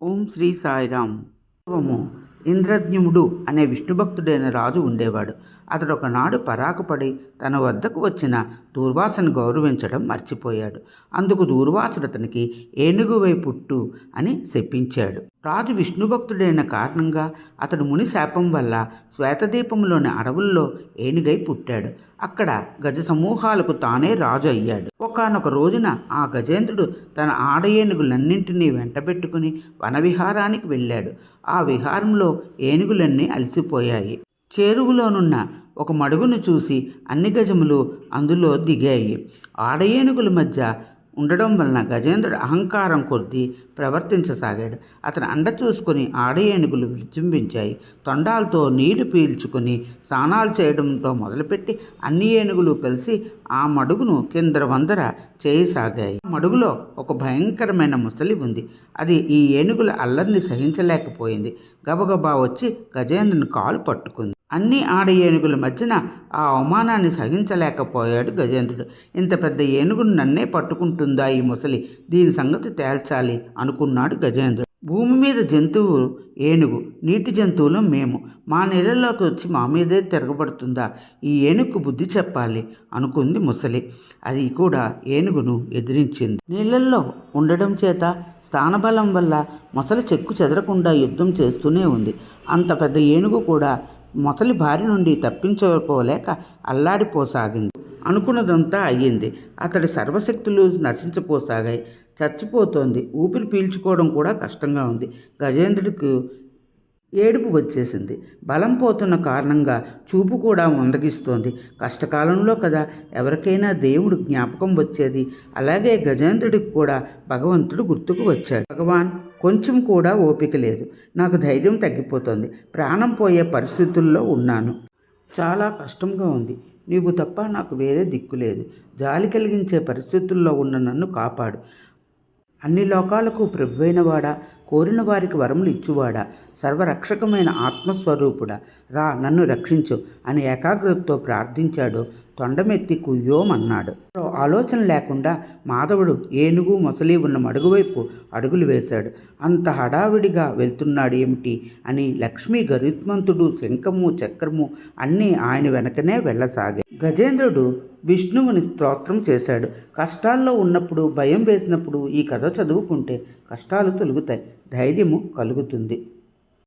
ఓం శ్రీ సాయిరామ్. పూర్వము ఇంద్రజ్ఞుడు అనే విష్ణుభక్తుడైన రాజు ఉండేవాడు. అతడు ఒకనాడు పరాకుపడి తన వద్దకు వచ్చిన దూర్వాసును గౌరవించడం మర్చిపోయాడు. అందుకు దూర్వాసుడు అతనికి ఏనుగువై పుట్టు అని శపించాడు. రాజు విష్ణుభక్తుడైన కారణంగా అతడు ముని శాపం వల్ల శ్వేతదీపంలోని అడవుల్లో ఏనుగై పుట్టాడు. అక్కడ గజ సమూహాలకు తానే రాజు అయ్యాడు. ఒకానొక రోజున ఆ గజేంద్రుడు తన ఆడ ఏనుగులన్నింటినీ వెంటబెట్టుకుని వనవిహారానికి వెళ్ళాడు. ఆ విహారంలో ఏనుగులన్నీ అలసిపోయాయి. చేరువులోనున్న ఒక మడుగును చూసి అన్ని గజములు అందులో దిగాయి. ఆడ ఏనుగుల మధ్య ఉండడం వలన గజేంద్రుడు అహంకారం కొద్దీ ప్రవర్తించసాగాడు. అతని అండ చూసుకుని ఆడ ఏనుగులు విజృంభించాయి. తొండాలతో నీళ్లు పీల్చుకుని స్నానాలు చేయడంతో మొదలుపెట్టి అన్ని ఏనుగులు కలిసి ఆ మడుగును కిందరవందర చేయసాగాయి. ఆ మడుగులో ఒక భయంకరమైన ముసలి ఉంది. అది ఈ ఏనుగుల అల్లరిని సహించలేకపోయింది. గబగబా వచ్చి గజేంద్రుని కాలు పట్టుకుంది. అన్ని ఆడ ఏనుగుల మధ్యన ఆ అవమానాన్ని సహించలేకపోయాడు గజేంద్రుడు. ఇంత పెద్ద ఏనుగును నన్నే పట్టుకుంటుందా ఈ ముసలి, దీని సంగతి తేల్చాలి అనుకున్నాడు గజేంద్రుడు. భూమి మీద జంతువు ఏనుగు, నీటి జంతువులు మేము. మా నీళ్ళలోకి వచ్చి మా మీదే తిరగబడుతుందా? ఈ ఏనుగుకు బుద్ధి చెప్పాలి అనుకుంది ముసలి. అది కూడా ఏనుగును ఎదిరించింది. నీళ్ళల్లో ఉండడం చేత స్థానబలం వల్ల మొసలి చెక్కు చెదరకుండా యుద్ధం చేస్తూనే ఉంది. అంత పెద్ద ఏనుగు కూడా మొసలి బారి నుండి తప్పించుకోలేక అల్లాడిపోసాగింది. అనుకున్నదంతా అయ్యింది. అతడి సర్వశక్తులు నశించిపోసాగాయి. చచ్చిపోతోంది. ఊపిరి పీల్చుకోవడం కూడా కష్టంగా ఉంది. గజేంద్రుడికి ఏడుపు వచ్చేసింది. బలం పోతున్న కారణంగా చూపు కూడా మందగిస్తోంది. కష్టకాలంలో కదా ఎవరికైనా దేవుడు జ్ఞాపకం వచ్చేది. అలాగే గజేంద్రుడికి కూడా భగవంతుడు గుర్తుకు వచ్చాడు. భగవాన్, కొంచెం కూడా ఓపిక లేదు. నాకు ధైర్యం తగ్గిపోతుంది. ప్రాణం పోయే పరిస్థితుల్లో ఉన్నాను. చాలా కష్టంగా ఉంది. నీవు తప్ప నాకు వేరే దిక్కు లేదు. జాలి కలిగించే పరిస్థితుల్లో ఉన్న నన్ను కాపాడు. అన్ని లోకాలకు ప్రభువైనవాడా, కోరిన వారికి వరములు ఇచ్చువాడా, సర్వరక్షకమైన ఆత్మస్వరూపుడా, రా నన్ను రక్షించు అని ఏకాగ్రతతో ప్రార్థించాడు. తొండమెత్తి కుయ్యోమన్నాడు. ఆలోచన లేకుండా మాధవుడు ఏనుగు మొసలి ఉన్న మడుగువైపు అడుగులు వేశాడు. అంత హడావిడిగా వెళ్తున్నాడు ఏమిటి అని లక్ష్మీ గరుత్మంతుడు శంఖము చక్రము అన్నీ ఆయన వెనకనే వెళ్ళసాగాయి. గజేంద్రుడు విష్ణువుని స్తోత్రం చేశాడు. కష్టాల్లో ఉన్నప్పుడు, భయం వేసినప్పుడు ఈ కథ చదువుకుంటే కష్టాలు తొలుగుతాయి, ధైర్యము కలుగుతుంది.